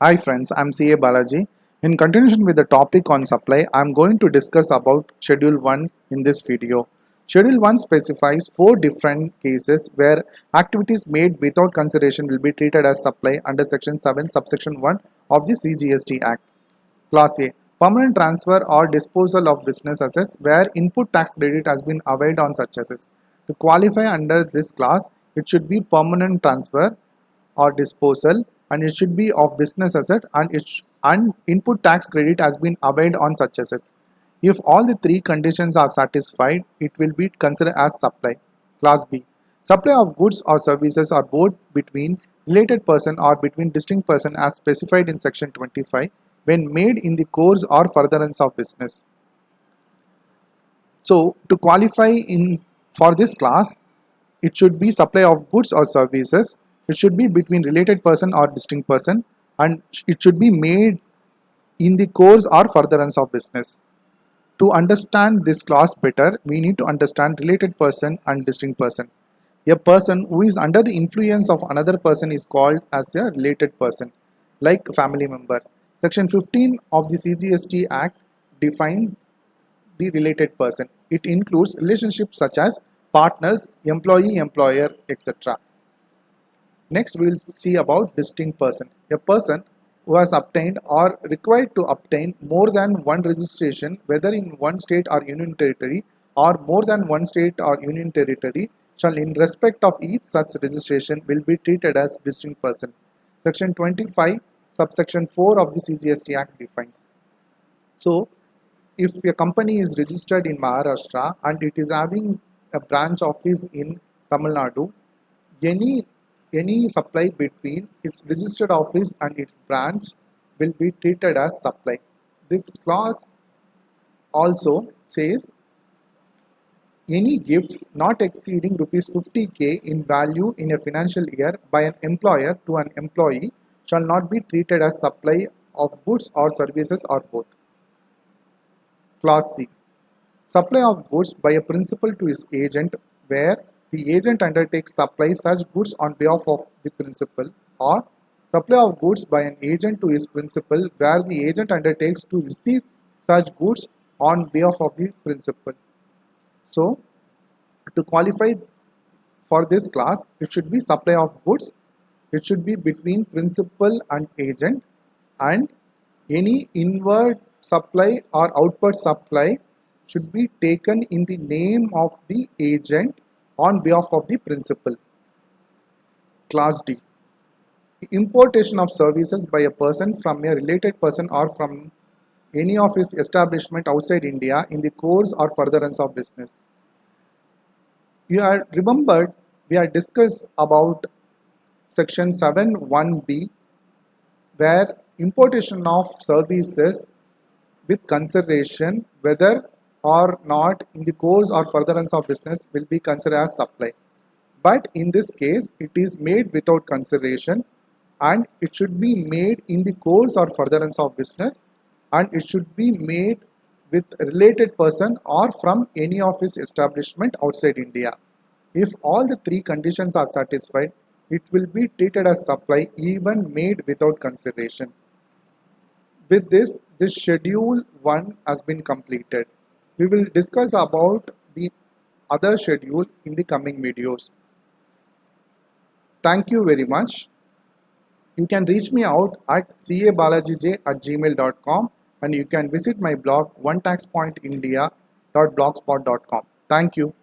Hi friends, I'm CA Balaji. In continuation with the topic on supply, I'm going to discuss about Schedule 1 in this video. Schedule 1 specifies 4 different cases where activities made without consideration will be treated as supply under Section 7, Subsection 1 of the CGST Act. Clause A. Permanent transfer or disposal of business assets where input tax credit has been availed on such assets. To qualify under this clause, it should be permanent transfer or disposal, and it should be of business asset, and input tax credit has been availed on such assets. If all the three conditions are satisfied, it will be considered as supply. Clause B. Supply of goods or services are both between related person or between distinct person as specified in section 25 when made in the course or furtherance of business. So to qualify in for this class, it should be supply of goods or services, it should be between related person or distinct person, and it should be made in the course or furtherance of business. To understand this clause better, we need to understand related person and distinct person. A person who is under the influence of another person is called as a related person, like a family member. Section 15 of the CGST Act defines the related person. It includes relationships such as partners, employee, employer, etc. Next, we will see about distinct person. A person who has obtained or required to obtain more than one registration, whether in one state or union territory, or more than one state or union territory, shall in respect of each such registration will be treated as distinct person. Section 25, subsection 4 of the CGST Act defines. So, if a company is registered in Maharashtra and it is having a branch office in Tamil Nadu, any supply between its registered office and its branch will be treated as supply. This clause also says any gifts not exceeding rupees 50k in value in a financial year by an employer to an employee shall not be treated as supply of goods or services or both. Clause C. Supply of goods by a principal to his agent where the agent undertakes supply such goods on behalf of the principal, or supply of goods by an agent to his principal where the agent undertakes to receive such goods on behalf of the principal. So, to qualify for this class, it should be supply of goods, it should be between principal and agent, and any inward supply or outward supply should be taken in the name of the agent on behalf of the principal. Clause D. Importation of services by a person from a related person or from any of his establishment outside India in the course or furtherance of business. You are remembered we are discussed about section 7(1)(b) where importation of services with consideration whether or not in the course or furtherance of business will be considered as supply. But in this case, it is made without consideration and it should be made in the course or furtherance of business, and it should be made with a related person or from any of his establishment outside India. If all the three conditions are satisfied, it will be treated as supply even made without consideration. With this schedule 1 has been completed. We will discuss about the other schedule in the coming videos. Thank you very much. You can reach me out at cabalajij@gmail.com, and you can visit my blog onetaxpointindia.blogspot.com. Thank you.